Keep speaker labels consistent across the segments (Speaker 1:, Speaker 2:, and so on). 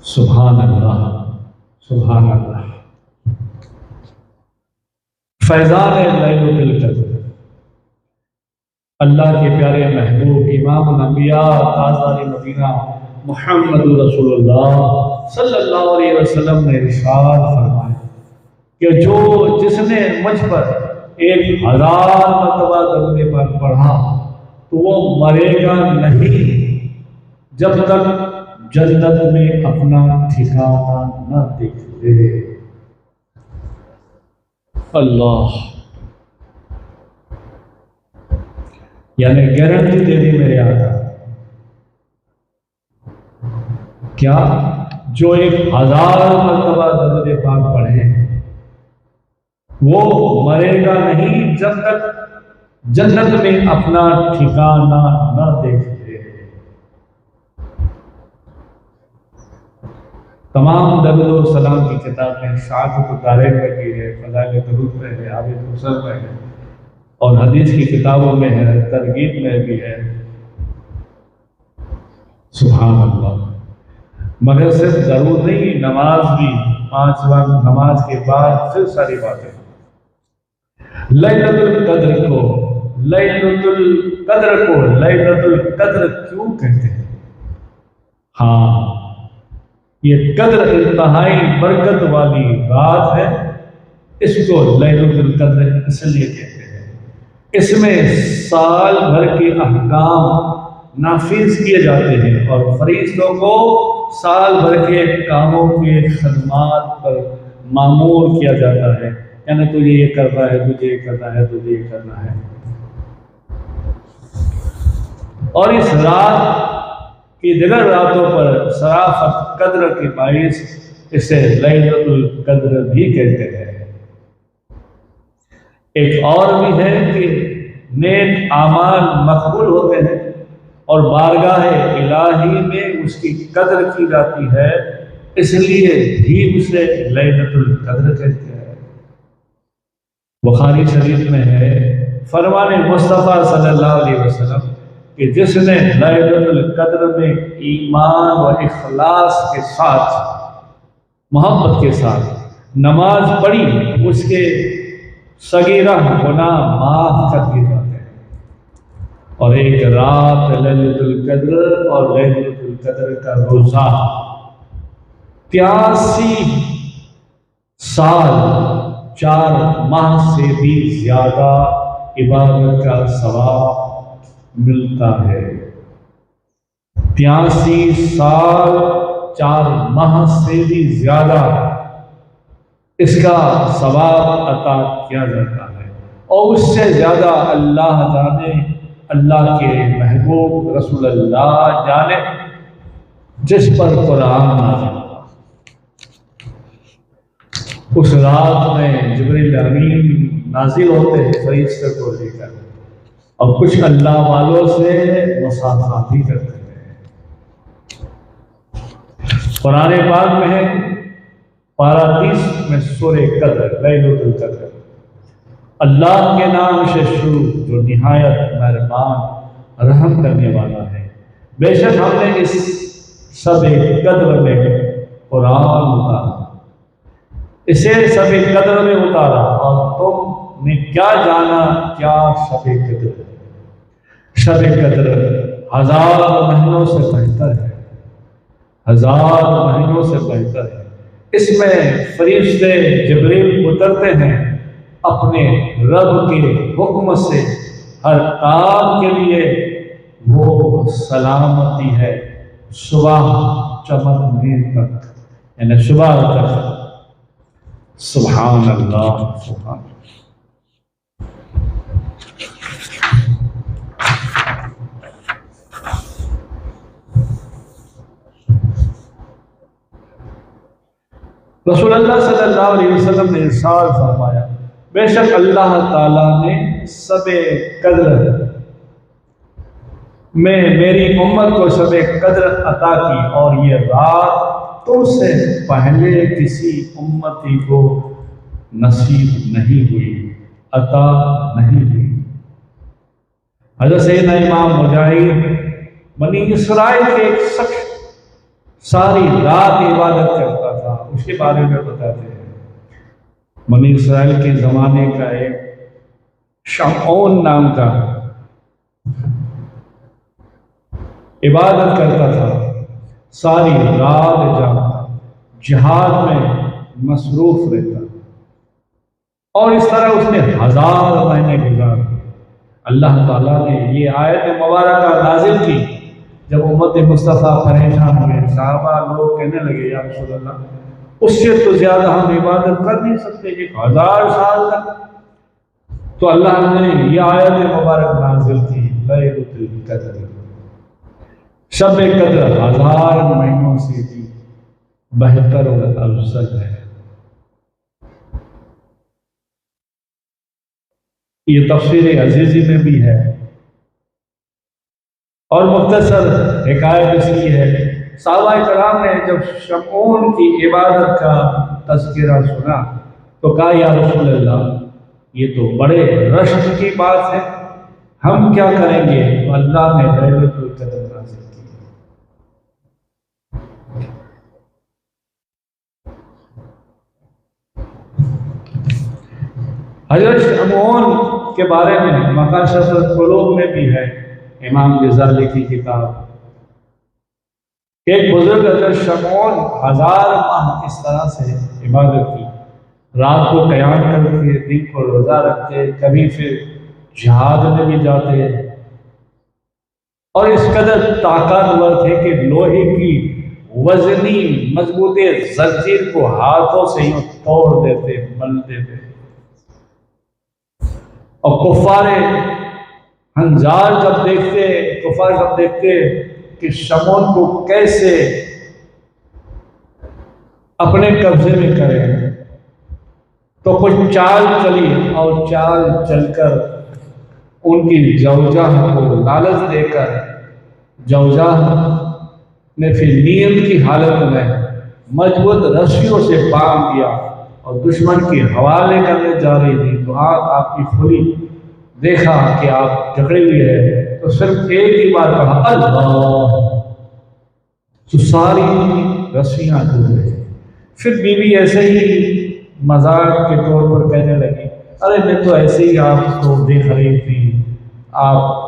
Speaker 1: سبحان اللہ، سبحان اللہ۔ فیضان لیلۃ القدر، اللہ کے پیارے محبوب امام الانبیاء تاجدار مدینہ محمد رسول اللہ صلی اللہ علیہ وسلم نے ارشاد فرمایا کہ جس نے مجھ پر 1000 مرتبہ درود پاک پڑھا تو وہ مرے گا نہیں جب تک جنت میں اپنا ٹھکانہ نہ دیکھ لے۔ اللہ، یعنی گارنٹی دے دی میرے آقا، کیا جو 1000 مرتبہ درود پاک پڑھے وہ مرے گا نہیں جب تک جنت میں اپنا ٹھکانہ نہ دیکھ لے۔ تمام درود و سلام کی کتاب میں سعادت الدارین میں بھی ہے، فضائل درود میں ہے، آب کوثر میں ہے، اور حدیث کی کتابوں میں ہے، ترغیب میں بھی ہے۔ سبحان اللہ۔ مگر صرف درود نہیں، نماز بھی 5 وقت نماز کے بعد پھر ساری باتیں۔ لیلۃ القدر کو لیلۃ القدر کیوں کہتے ہیں؟ ہاں، یہ قدر انتہائی برکت والی رات ہے، اس کو لیلۃ القدر اس لیے کہتے ہیں۔ اس میں سال بھر کے احکام نافذ کیے جاتے ہیں اور فرشتوں کو سال بھر کے کاموں کے خدمات پر مامور کیا جاتا ہے، یعنی تجھے یہ کرنا ہے، تجھے یہ کرنا ہے، تجھے یہ کرنا ہے۔ اور اس رات کی دیگر راتوں پر شرافت قدر کے باعث اسے لیلۃ القدر بھی کہتے ہیں۔ ایک اور بھی ہے کہ نیک اعمال مقبول ہوتے ہیں اور بارگاہ الہی میں اس کی قدر کی جاتی ہے، اس لیے بھی اسے لیلۃ القدر کہتے ہیں۔ بخاری شریف میں ہے فرمان مصطفیٰ صلی اللہ علیہ وسلم کہ جس نے لیلۃ القدر میں ایمان و اخلاص کے ساتھ، محبت کے ساتھ نماز پڑھی، اس کے صغیرہ گناہ معاف کر دیے جاتے ہیں۔ اور ایک رات لیلۃ القدر اور لیلۃ القدر کا روزہ 83 سال 4 ماہ سے بھی زیادہ عبادت کا ثواب ملتا ہے۔ 83 سال 4 ماہ سے بھی زیادہ اس کا ثواب عطا کیا جاتا ہے، اور اس سے زیادہ اللہ جانے، اللہ کے محبوب رسول اللہ جانے، جس پر قرآن نازل ہوا۔ اس رات میں جبریل امین نازل ہوتے ہیں فرشتے کو لے کر، اور کچھ اللہ والوں سے مصافحہ بھی کرتے ہیں۔ قرآن پاک میں ہے پارہ 30 میں سورہ قدر، لیلۃ القدر، اللہ کے نام سے شروع جو نہایت مہربان رحم کرنے والا ہے۔ بے شک ہم نے اس شب قدر میں قرآن اتارا، اسے شب قدر میں اتارا، اور تم نے کیا جانا کیا شب قدر ہے؟ شب قدر 1000 مہینوں سے بہتر ہے، 1000 مہینوں سے بہتر ہے۔ اس میں فرشتے جبریل اترتے ہیں اپنے رب کے حکم سے، ہر کام کے لیے وہ سلامتی ہے صبح چمکنے تک، یعنی صبح تک۔ سبحان اللہ، سبحان اللہ۔ رسول اللہ صلی اللہ علیہ وسلم نے ارشاد فرمایا، بے شک اللہ تعالیٰ نے شب قدر میں میری امت کو شب قدر عطا کی، اور یہ رات تم سے پہلے کسی امتی کو نصیب نہیں ہوئی، عطا نہیں ہوئی۔ حضرت سیدنا امام مجاہد بنی اسرائیل کے ایک شخص ساری رات عبادت کرتا تھا. اس کے بارے میں بتاتے ہیں بنی اسرائیل کے زمانے کا ایک شمعون نام کا عبادت کرتا تھا، ساری رات جاگتا، جہاد میں مصروف رہتا، اور اس طرح اس نے 1000 مہینے گزارے. اللہ تعالیٰ نے یہ آیت مبارکہ نازل کی جب امت مصطفیٰ پریشان ہوئے. صحابہ لوگ کہنے لگے یا رسول اللہ اس سے تو زیادہ ہم عبادت کر نہیں سکتے 1000 سال تک. تو اللہ نے یہ آیت مبارک نازل کی لیلۃ القدر، شب قدر 1000 مہینوں سے بھی بہتر اور افضل ہے. یہ تفسیر عزیزی میں بھی ہے. اور مختصر حکایت اس کی ہے، صحابہ کرام نے جب شمعون کی عبادت کا تذکرہ سنا تو کہا یا رسول اللہ یہ تو بڑے رشک کی بات ہے، ہم کیا کریں گے؟ تو اللہ نے لیلۃ القدر نازل کی. حضرت شمعون کے بارے میں مکاشف القلوب میں بھی ہے، امام غزالی کی کتاب. ایک بزرگ حضرت شمعون 1000 ماہ اس طرح سے عبادت کی، رات کو قیام کرتے، دن کو روزہ رکھتے، کبھی پھر جہاد میں بھی جاتے، اور اس قدر طاقتور تھے کہ لوہے کی وزنی مضبوط زنجیر کو ہاتھوں سے یوں توڑ دیتے، مل دیتے. اور کفار ہنجار جب دیکھتے کہ شمعون کو کیسے اپنے قبضے میں کریں تو کچھ چال چلی، اور چال چل کر ان کی زوجہ کو لالچ دے کر زوجہ نے پھر نیند کی حالت میں مضبوط رسیوں سے باندھ دیا اور دشمن کے حوالے کرنے جا رہی تھی. تو آپ کی کھلی، دیکھا کہ آپ جکڑے ہوئے ہیں تو صرف ایک ہی بار کہا اللہ، تو ساری رسیاں ٹوٹ گئی. پھر بیوی ایسے ہی مذاق کے طور پر کہنے لگی ارے میں تو ایسے ہی آپ کو دیکھ رہی تھی، آپ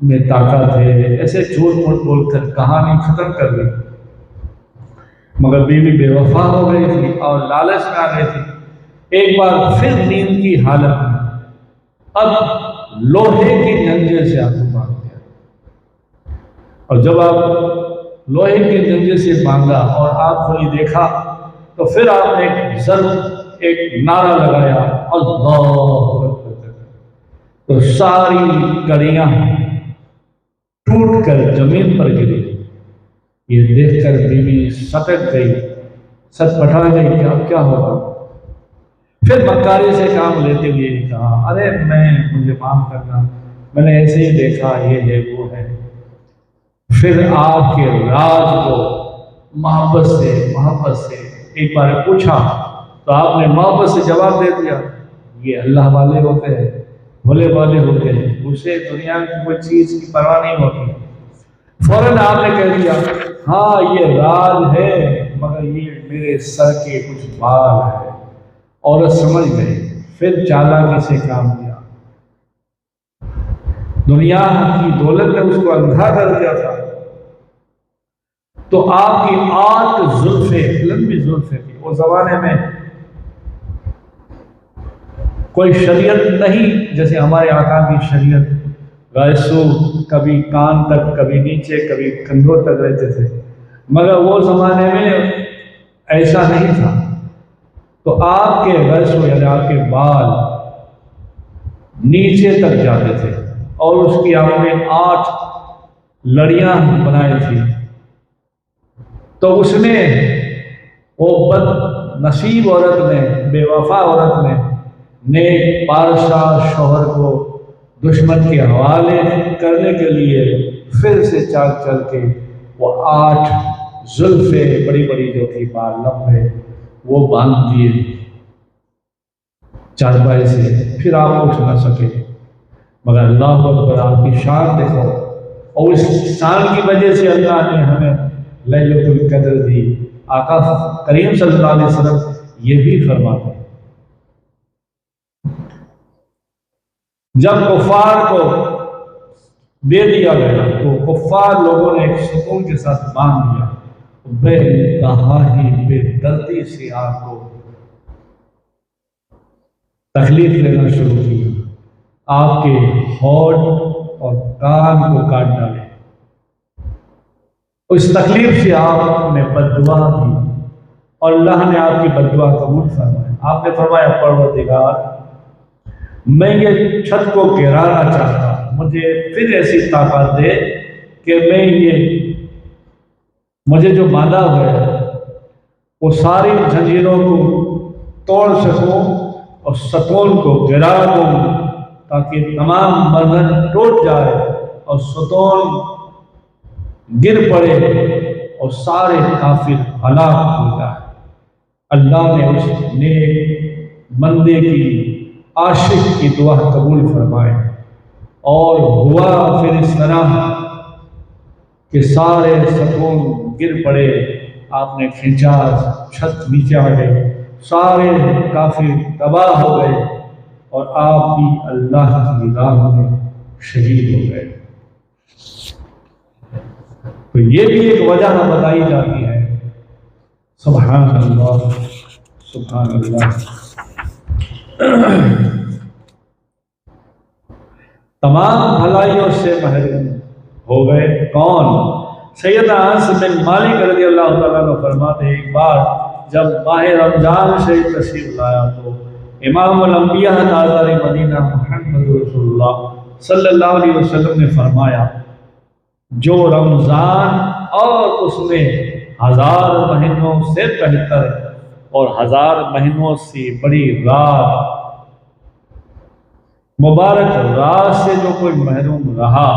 Speaker 1: میں طاقت ہے، ایسے جھوٹ موٹ بول کر کہانی ختم کر دی. مگر بیوی بے وفا ہو گئی تھی اور لالچ میں آ گئی تھی. ایک بار پھر نیند کی حالت میں اب لوہے کی جنجے سے آپ کو باندھ دیا، اور جب آپ لوہے کے جنجے سے باندھا اور آپ کو یہ دیکھا تو پھر آپ نے ایک نعرہ لگایا اللہ اکبر، تو ساری کڑیاں ٹوٹ کر زمین پر گری. یہ دیکھ کر بیوی سٹک گئی، سٹ پٹا گئی کہ اب کیا ہوگا. پھر مکاری سے کام لیتے ہوئے کہا ارے مجھے معاف کرنا، میں نے ایسے ہی دیکھا، یہ ہے وہ ہے. پھر آپ کے راز کو محبت سے ایک بار پوچھا تو آپ نے محبت سے جواب دے دیا یہ اللہ والے ہوتے ہیں، بھولے والے ہوتے ہیں، اسے دنیا کی کوئی چیز کی پرواہ نہیں ہوتی. فوراً آپ نے کہہ دیا ہاں یہ راز ہے مگر یہ میرے سر کے کچھ بال ہے. عورت سمجھ گئی، پھر چالاکی سے کام کیا. دنیا کی دولت نے اس کو اندھا کر دیا تھا. تو آپ کی 8 زلفیں، لمبی زلفیں تھی. اس زمانے میں کوئی شریعت نہیں جیسے ہمارے آقا کی شریعت، غیسو کبھی کان تک، کبھی نیچے، کبھی کندھوں تک رہتے تھے، مگر وہ زمانے میں ایسا نہیں تھا. تو آپ کے غیسو یعنی آپ کے بال نیچے تک جاتے تھے، اور اس کی آپ نے 8 لڑیاں بنائی تھی. تو اس نے وہ بد نصیب عورت نے، بے وفا عورت نے نیک بادشاہ شوہر کو دشمن کے حوالے کرنے کے لیے پھر سے چال چل کے وہ 8 زلفیں بڑی بڑی جو تھی، بال لمبے، وہ باندھ دیے چارپائی سے. پھر آپ اٹھ نہ سکے. مگر اللہ اکبر، آپ کی شان دیکھو، اور اس شان کی وجہ سے اللہ نے ہمیں لیلۃ القدر دی، آقا کریم صلی اللہ علیہ وسلم یہ بھی فرماتے ہیں جب کفار کو دے دیا گیا تو کفار لوگوں نے ایک سکون کے ساتھ مان لیا، بے انتہائی بے دردی سے آپ کو تکلیف لینا شروع کی، آپ کے ہونٹ اور کان کو کاٹ ڈالے۔ اس تکلیف سے آپ نے بد دعا دی اور اللہ نے آپ کی بد دعا قبول فرمائی۔ آپ نے فرمایا پروردگار میں یہ چھت کو گرانا چاہتا ہوں، مجھے پھر ایسی طاقت دے کہ میں یہ مجھے جو باندھا ہوا ہے وہ ساری زنجیروں کو توڑ سکوں اور ستون کو گرا دوں تاکہ تمام بندھن ٹوٹ جائے اور ستون گر پڑے اور سارے کافر ہلاک ہو جائے۔ اللہ نے اس نیک بندے کی عاشق کی دعا قبول فرمائے اور ہوا پھر اس طرح کہ سارے ستون گر پڑے، آپ نے کھینچا، چھت نیچے آ گئے، سارے کافر تباہ ہو گئے اور آپ بھی اللہ کی راہ میں شہید ہو گئے۔ تو یہ بھی ایک وجہ بتائی جاتی ہے۔ سبحان اللہ، سبحان اللہ۔ تمام بھلائیوں سے محروم ہو گئے کون؟ سیدنا انس بن مالک رضی اللہ تعالیٰ عنہ فرماتے ہیں ایک بار جب ماہ رمضان سے تشریف لایا تو امام الانبیاء تاجدار مدینہ محمد رسول اللہ صلی اللہ علیہ وسلم نے فرمایا جو رمضان اور اس میں 1000 مہینوں سے بہتر اور 1000 مہینوں سے بڑی رات مبارک رات سے جو کوئی محروم رہا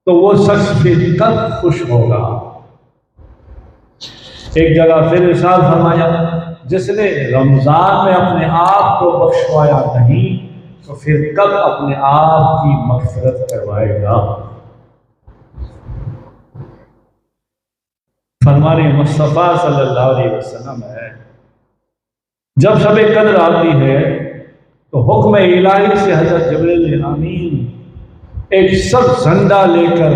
Speaker 1: تو وہ شخص پھر کب خوش ہوگا۔ ایک جگہ پھر ارشاد فرمایا جس نے رمضان میں اپنے آپ کو بخشوایا نہیں تو پھر کب اپنے آپ کی مغفرت کروائے گا۔ فرمانے مصطفیٰ صلی اللہ علیہ وسلم ہے جب شب قدر آتی ہے تو حکم الہی سے حضرت جبریل امین ایک سب زندہ لے کر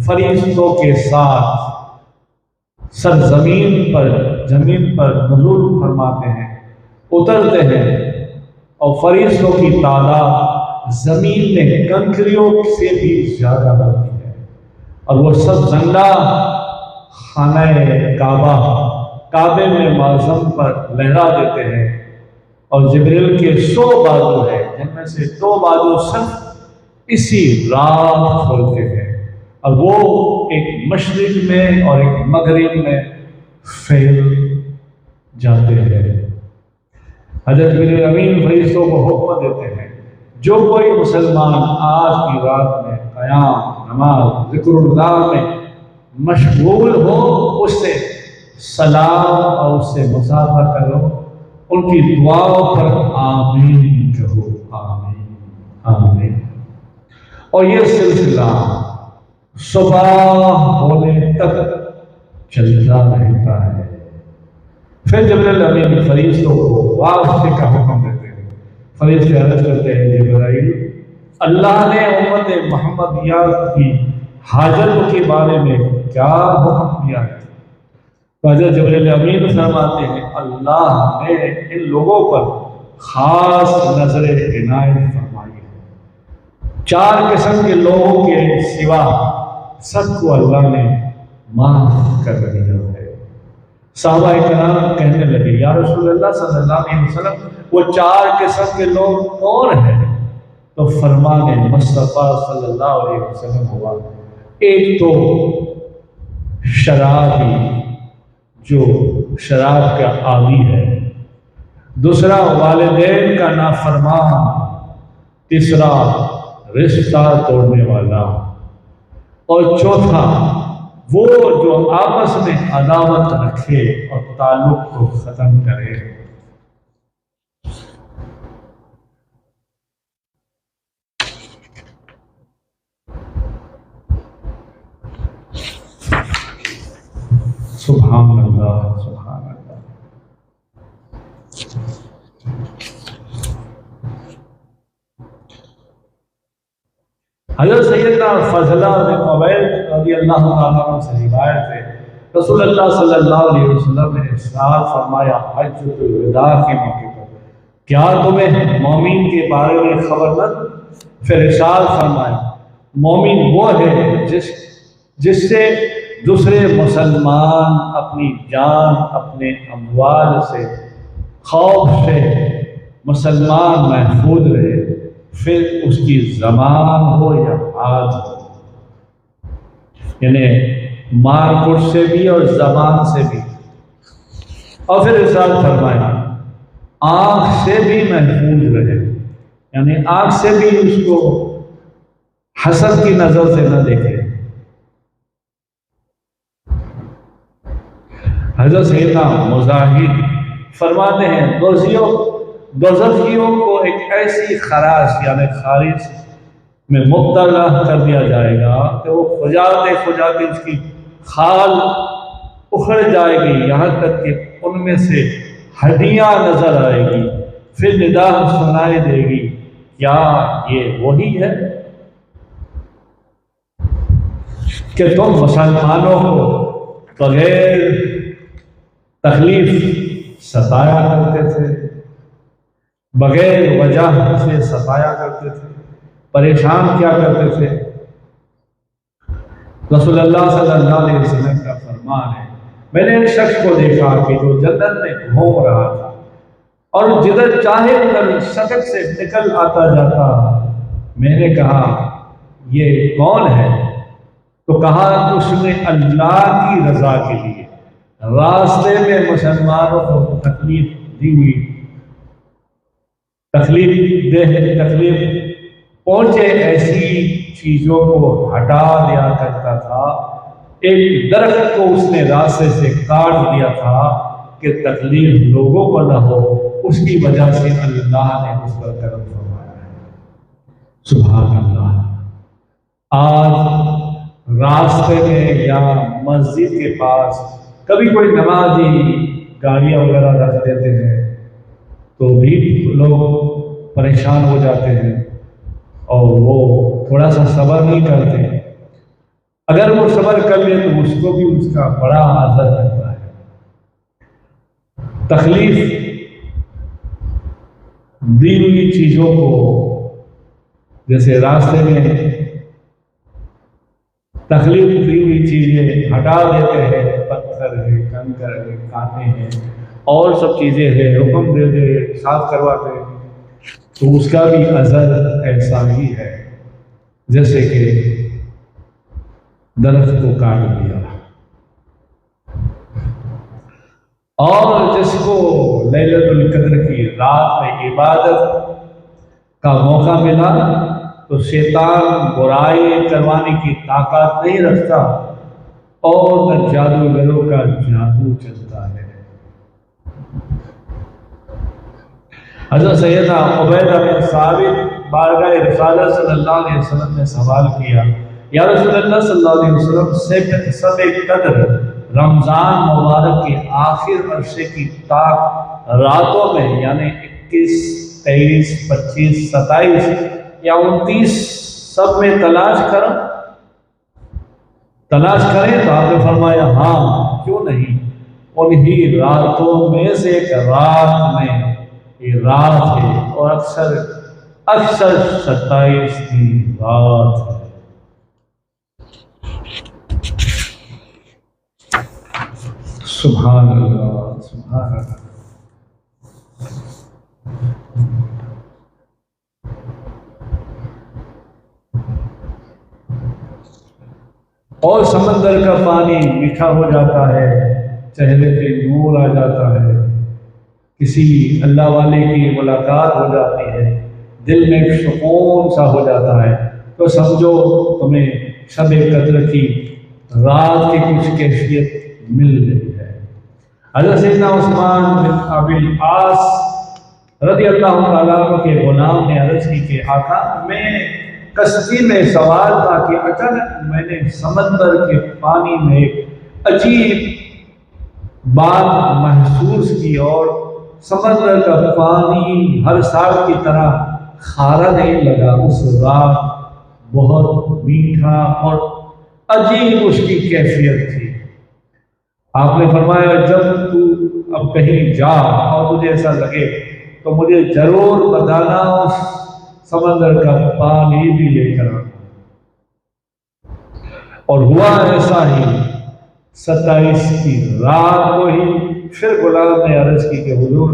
Speaker 1: فرشتوں کے ساتھ سرزمین پر زمین پر نزول فرماتے ہیں، اترتے ہیں اور فرشتوں کی تعداد زمین میں کنکریوں سے بھی زیادہ ہوتی ہے اور وہ سب زندہ خانہ کعبے میں معظم پر لہرا دیتے ہیں اور جبریل کے 100 بازو ہیں جن میں سے 2 بازو صرف اسی رات کھولتے ہیں اور وہ ایک مشرق میں اور ایک مغرب میں پھیل جاتے ہیں۔ حضرت جبریل امین فرشتوں کو حکم دیتے ہیں جو کوئی مسلمان آج کی رات میں قیام، نماز، ذکر اللہ میں مشغول ہو اس سے سلام اور اس سے مسافہ کرو، ان کی دعاؤں پر آمین کہو، آمین آمین۔ اور یہ سلسلہ صبح ہونے تک چلتا رہتا ہے۔ پھر جبریل امین فرشتوں کو واپسی کا حکم دیتے ہیں، فرشتے عرض کرتے ہیں جبرائیل اللہ نے امت محمدیہ کی حاجت کے بارے میں کیا حکم دیا ہے؟ حضرت جبریل امین فرماتے ہیں اللہ نے ان لوگوں پر خاص نظر عنایت فرمائی ہے، 4 قسم کے لوگوں کے سوا سب کو اللہ نے معاف کر دیا ہے۔ صحابہ کرام کہنے لگے یا رسول اللہ صلی اللہ علیہ وسلم وہ 4 قسم کے لوگ کون ہیں؟ تو فرمانے مصطفیٰ صلی اللہ علیہ وسلم ہوا ایک تو شرابی جو شراب کا عادی ہے، دوسرا والدین کا نافرمان، تیسرا رشتہ توڑنے والا اور چوتھا وہ جو آپس میں عداوت رکھے اور تعلق کو ختم کرے۔ سبحان اللہ سبحان اللہ۔ حضرت سیدنا فضلہ بن عبید رضی اللہ تعالیٰ عنہ سے روایت ہے، رسول اللہ صلی اللہ علیہ وسلم نے ارشاد فرمایا حجۃ الوداع کے موقع پر، کیا تمہیں مومن کے بارے میں خبر نہ؟ پھر ارشاد فرمایا مومن وہ ہے جس سے دوسرے مسلمان اپنی جان اپنے اموال سے خوف سے مسلمان محفوظ رہے، پھر اس کی زبان ہو یا ہاتھ ہو، یعنی مار کٹ سے بھی اور زبان سے بھی، اور پھر ارشاد فرمایا آنکھ سے بھی محفوظ رہے، یعنی آنکھ سے بھی اس کو حسد کی نظر سے نہ دیکھے۔ حضرت سیدنا مجاہد فرماتے ہیں دوزخیوں کو ایک ایسی خراش یعنی خارش میں مبتلا کر دیا جائے گا کہ وہ کھجاتے اس کی کھال اکھڑ جائے گی، یہاں تک کہ ان میں سے ہڈیاں نظر آئے گی، پھر ندا سنائی دے گی کیا یہ وہی ہے کہ تم مسلمانوں کو بغیر تکلیف ستایا کرتے تھے، بغیر وجہ سے ستایا کرتے تھے، پریشان کیا کرتے تھے؟ رسول اللہ صلی اللہ علیہ وسلم کا فرمان ہے میں نے ایک شخص کو دیکھا کہ جو جنت میں گھوم رہا تھا اور جدھر چاہے ادھر سڑک سے نکل آتا جاتا، میں نے کہا یہ کون ہے؟ تو کہا اس نے اللہ کی رضا کے لیے راستے میں مسلمانوں کو تکلیف دی ہوئی، تکلیف پہنچے ایسی چیزوں کو ہٹا دیا کرتا تھا، ایک درخت کو اس نے راستے سے کاٹ دیا تھا کہ تکلیف لوگوں کو نہ ہو، اس کی وجہ سے اللہ نے اس پر کرم فرمایا ہے۔ سبحان اللہ۔ آج راستے میں یا مسجد کے پاس کبھی کوئی نمازی گاڑیاں وغیرہ رکھ دیتے ہیں تو بھی لوگ پریشان ہو جاتے ہیں اور وہ تھوڑا سا صبر نہیں کرتے، اگر وہ صبر کر لے تو اس کو بھی اس کا بڑا اثر لگتا ہے۔ تکلیف دی ہوئی چیزوں کو جیسے راستے میں تکلیف دی ہوئی چیزیں ہٹا دیتے ہیں، پتھر ہے، کنکر ہے، کانٹے ہیں اور سب چیزیں ہیں، حکم دے دے صاف کرواتے ہیں، تو اس کا بھی اثر ایسا ہی ہے جیسے کہ درخت کو کاٹ دیا۔ اور جس کو لیلۃ القدر کی رات میں عبادت کا موقع ملا تو شیطان برائی کروانے کی طاقت نہیں رکھتا اور نہ جادوگروں کا جادو چلتا ہے۔ حضرت سیدنا عبیدہ بن ثابت بارگاہ رسالت صلی اللہ علیہ وسلم نے سوال کیا یا رسول اللہ صلی اللہ علیہ وسلم شب قدر رمضان مبارک کے آخر عرصے کی طاق راتوں میں یعنی 21، 23، 25، 27 یا 29 سب میں تلاش کریں تو آپ نے فرمایا ہاں کیوں نہیں، انہی راتوں میں سے ایک رات میں یہ رات ہے اور اکثر 27 کی رات ہے۔ سبحان اللہ سبحان اللہ۔ اور سمندر کا پانی میٹھا ہو جاتا ہے، چہرے پہ نور آ جاتا ہے، کسی اللہ والے کی ملاقات ہو جاتی ہے، دل میں سکون سا ہو جاتا ہے، تو سمجھو تمہیں شب قدر کی رات کی کچھ کیفیت مل رہی ہے۔ حضرت سیدنا عثمان بن ابی العاص رضی اللہ تعالیٰ عنہ کے غلام نے عرض کی کہ آقا میں کشتی میں سوار تھا کہ اچانک میں نے سمندر کے پانی میں ایک عجیب بات محسوس کی اور سمندر کا پانی ہر سال کی طرح کھارا نہیں لگا۔ اس رات بہت میٹھا اور عجیب اس کی کیفیت تھی۔ آپ نے فرمایا جب تو اب کہیں جا اور تجھے ایسا لگے تو مجھے ضرور بتانا، اس سمندر کا پانی بھی لے کر آنا۔ اور ہوا ایسا ہی، 27 کی رات کو ہی پھر غلام نے عرض کی کہ حضور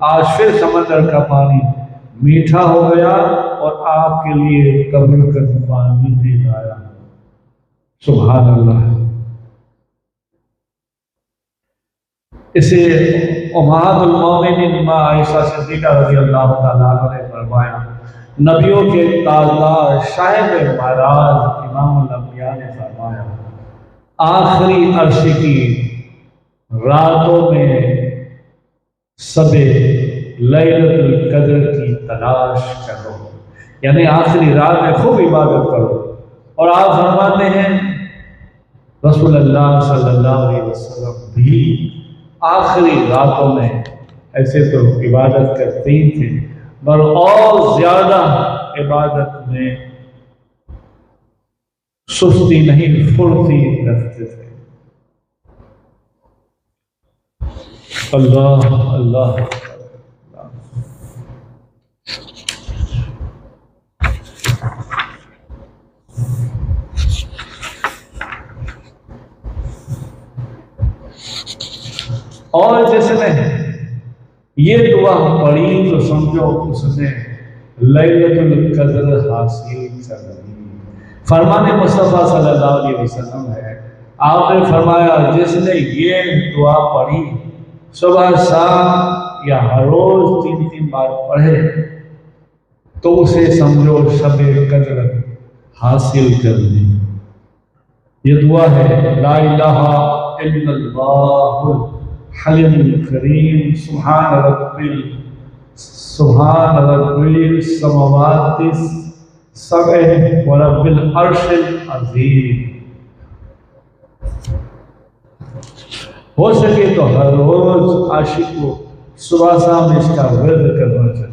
Speaker 1: آج پھر سمندر کا پانی میٹھا ہو گیا اور آپ کے لیے قبر کا پانی بھی لایا۔ سبحان اللہ۔ اسے امہات المومنین ماں عائشہ صدیقہ رضی اللہ تعالیٰ عنہ نے فرمایا، نبیوں کے تاجدار صاحب معراج امام الانبیاء نے فرمایا، آخری عرصے کی راتوں میں سب لیلۃ القدر کی تلاش کرو، یعنی آخری رات میں خوب عبادت کرو۔ اور آپ فرماتے ہیں رسول اللہ صلی اللہ علیہ وسلم بھی آخری راتوں میں ایسے تو عبادت کرتے ہی تھے، پر اور زیادہ عبادت میں سستی نہیں، پھرتی رکھتے تھے۔ اللہ اللہ۔ اور جس نے یہ دعا پڑھی تو سمجھو اس نے لیلۃ القدر حاصل کر لی۔ فرمان مصطفیٰ صلی اللہ علیہ وسلم ہے، آپ نے فرمایا جس نے یہ دعا پڑھی صبح شام یا ہر روز 3 بار پڑھے تو اسے سمجھو شب قدر حاصل کر لی۔ یہ دعا ہے، لا الہ الا اللہ الحلیم الکریم سبحان رب السماوات السبع ورب العرش العظیم۔ ہو سکے تو ہر روز عاشق کو صبح شام اس کا ورد کرنا چاہیے۔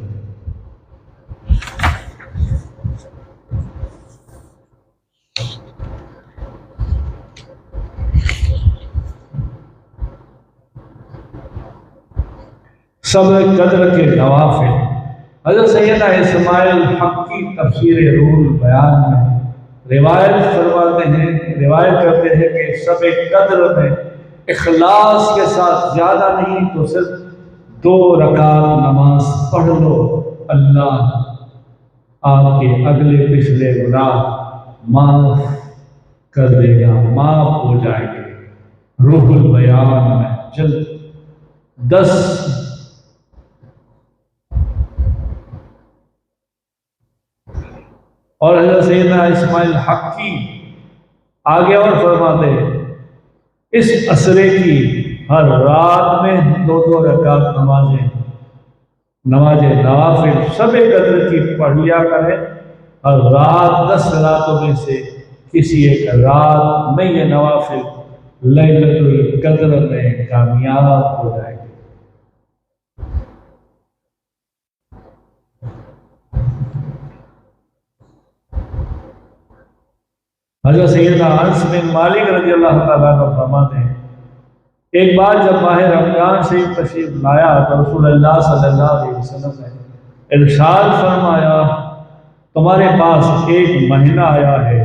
Speaker 1: سب قدر کے نوافل، حضرت سیدنا اسماعیل حق کی تفسیر روح البیان میں روایت کرتے ہیں کہ سب قدر میں اخلاص کے ساتھ زیادہ نہیں تو صرف 2 رکعت نماز پڑھ لو، اللہ آپ کے اگلے پچھلے گناہ معاف کر دے گا، معاف ہو جائے گے۔ روح البیان میں جلد 10 اور حضرت سیدنا اسماعیل حقی آگے اور فرماتے ہیں اس عصرے کی ہر رات میں 2 رکعت نماز نوافل سب قدر کی پڑھ لیا کرے۔ ہر رات 10 راتوں میں سے کسی ایک رات میں یہ نوافل لیلۃ القدر میں کامیاب ہو جائے گی۔ حضرت سیدنا انس بن مالک رضی اللہ تعالیٰ عنہ فرماتے ہیں، ایک بار جب ماہ رمضان سے تشریف لایا تو رسول اللہ صلی اللہ علیہ وسلم نے ارشاد فرمایا، تمہارے پاس ایک مہینہ آیا ہے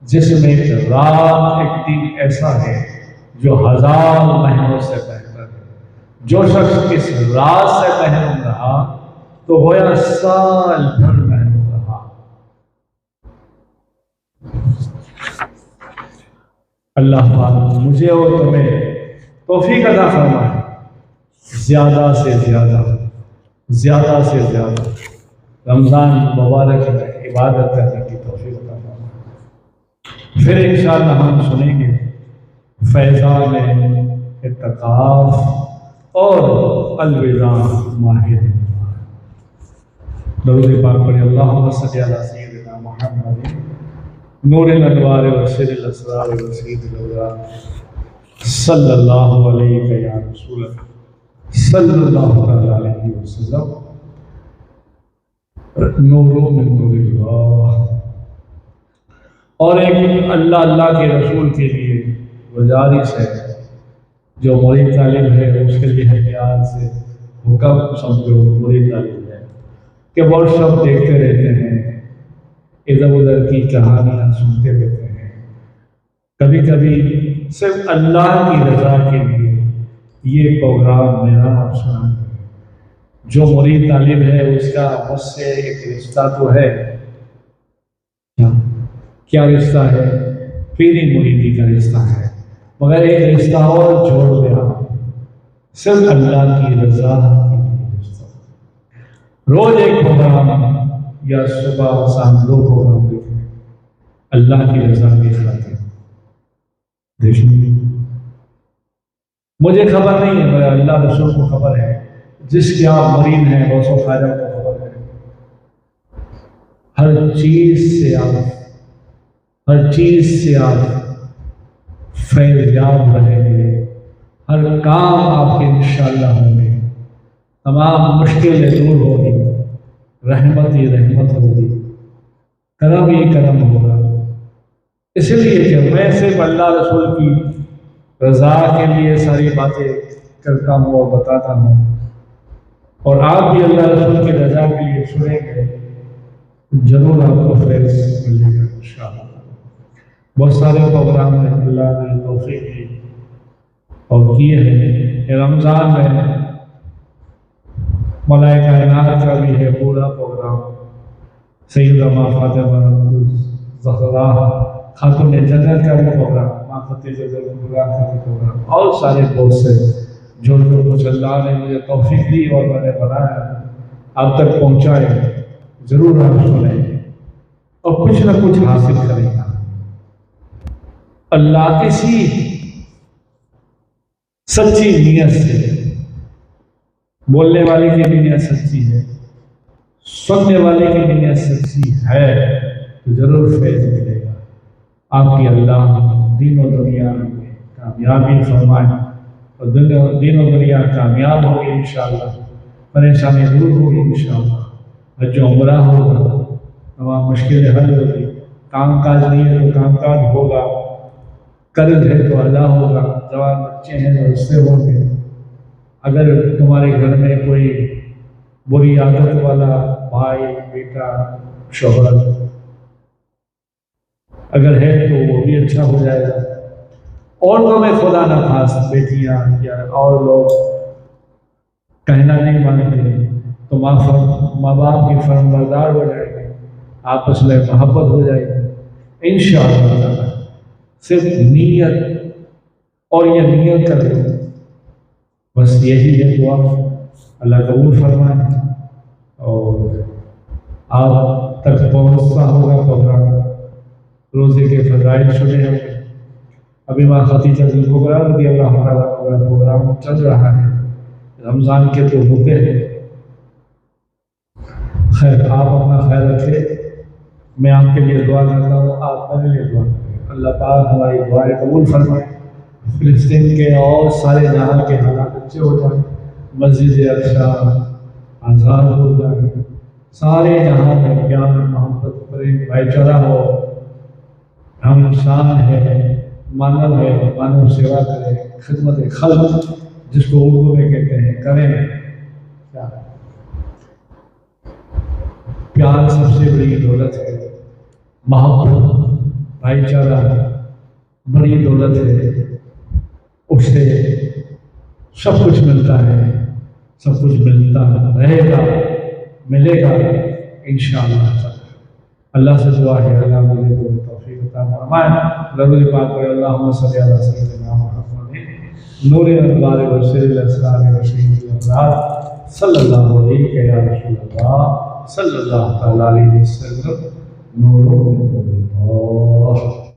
Speaker 1: جس میں ایک رات ایک دن ایسا ہے جو 1000 مہینوں سے بہتر ہے۔ جو شخص اس رات سے محروم رہا تو گویا سال بھر محروم رہا۔ اللہ پاک مجھے اور تمہیں توفیق عطا فرمائے، زیادہ سے زیادہ رمضان مبارک میں عبادت کرنے کی توفیق عطا فرمائے۔ پھر انشاءاللہ ہم سنیں گے فیضان اعتکاف اور الوداع ماہ رمضان۔ درود پاک پڑھیں، اللہم صلی علی سیدنا محمد نور الانوار و سر الاسرار و سید الاولیاء صلی اللہ علیہ یا رسول اللہ صلی اللہ تعالی علیہ وسلم نور من نور اللہ۔ اور ایک اللہ کے رسول کے لیے گزارش ہے، جو مرید طالب ہے اس کے لیے ہے پیار سے حکم سمجھو، مرید طالب ہے کہ بہت سب دیکھتے رہتے ہیں، ادھر ادھر کی کہانیاں سنتے رہتے ہیں، کبھی کبھی صرف اللہ کی رضا کے لیے یہ پروگرام میرا سنا ہے۔ جو مرید طالب ہے اس کا مجھ سے ایک رشتہ تو ہے، کیا رشتہ ہے؟ پیری مریدی کا رشتہ ہے، مگر ایک رشتہ اور جوڑ دیا، صرف اللہ کی رضا کے لیے رشتہ۔ روز ایک پروگرام یا صبح شام 2 پروگرام دیکھیں اللہ کی رضا کے خاطر دیکھیں۔ مجھے خبر نہیں ہے مگر اللہ رسول کو خبر ہے، جس کے آپ مرید ہیں غوث و خواجہ کو خبر ہے، ہر چیز سے آپ فیض یاب رہیں گے، ہر کام آپ کے انشاءاللہ ہوں گے، تمام مشکلیں دور ہوگی، رحمت ہی رحمت ہوگی، کرم ہی کرم ہوگا۔ اس لیے کہ میں صرف اللہ رسول کی رضا کے لیے ساری باتیں کرتا ہوں اور بتاتا ہوں، اور آپ بھی اللہ رسول کی رضا کے لیے سنیں گے، ضرور آپ کو فیض ملے گا انشاءاللہ۔ بہت سارے پروگرام ہیں اللہ نے توفیق دی اور کیے ہیں۔ رمضان میں ملائکہ کائنات کا بھی ہے پورا پروگرام، سیدہ ماں فاطمہ زہرا خاتون جنت کا بھی پروگرام، ماں خدیجہ کا بھی پروگرام، اور سارے بہت سے جو کچھ اللہ نے مجھے توفیق دی اور میں نے بنایا آپ تک پہنچائے، ضرور آپ سنیں اور کچھ نہ کچھ حاصل کریں گا۔ اللہ اسی سچی نیت سے، بولنے والے کی بھی نیت سچی ہے، سننے والے کی بھی نیت سچی ہے، تو ضرور فیض ملے گا۔ آپ کی اللہ دین و دنیا میں کامیابی فرمائے، اور دین و دنیا کامیاب ہوگی انشاءاللہ، پریشانی دور ہوگی انشاءاللہ، حج و عمرہ ہوگا، تمام مشکلیں حل ہوگی، کام کاج نہیں ہے تو کام کاج ہوگا، قرض ہے تو اللہ ہوگا، جوان بچے ہیں تو اس سے ہوں گے۔ اگر تمہارے گھر میں کوئی بری عادت والا بھائی بیٹا شوہر اگر ہے تو وہ بھی اچھا ہو جائے گا۔ عورتوں میں خدا نخواست بیٹیاں یا اور لوگ کہنا نہیں مانتے تو ماں باپ کی فرمانبردار ہو جائے گی، آپس میں محبت ہو جائے گی انشاءاللہ تعالی۔ صرف نیت اور یہ نیت کر دو، بس یہی ہے دعا، اللہ قبول فرمائے اور آپ تک پہنچتا ہوگا پروگرام، روزے کے فضائل سنے ہوں گے۔ ابھی ماں خدیجہ الکبریٰ رضی اللہ تعالیٰ کا پروگرام چل رہا ہے، رمضان کے تو ہوتے ہیں۔ خیر آپ اپنا خیال رکھیں، میں آپ کے لیے دعا کرتا ہوں، آپ میرے لیے دعا کریں، اللہ پاک ہماری دعائیں قبول فرمائے، فلسطین کے اور سارے جہاں کے حالات اچھے ہو جائیں، مسجد اقصیٰ آزاد ہو جائے، سارے جہاں میں پیار محبت کریں، بھائی چارہ ہو، ہم انسان ہے، مانو ہے، مانو سیوا کریں، خدمت خلق جس کو اردو میں کہتے ہیں کریں۔ پیار سب سے بڑی دولت ہے، محبت بھائی چارہ بڑی دولت ہے، اس سے سب کچھ ملتا ہے، سب کچھ ملتا رہے گا، ملے گا انشاءاللہ۔ اللہ سے دعا ہے اللہ مجھے توفیق عطا فرمائے، ضرور پاک پر اللہم صلی علی سیدنا محمد نور الانوار و سر الاسرار و شہید الابرار صلی اللہ علیہ یا رسول اللہ صلی اللہ تعالی علیہ وسلم۔ نور اللہ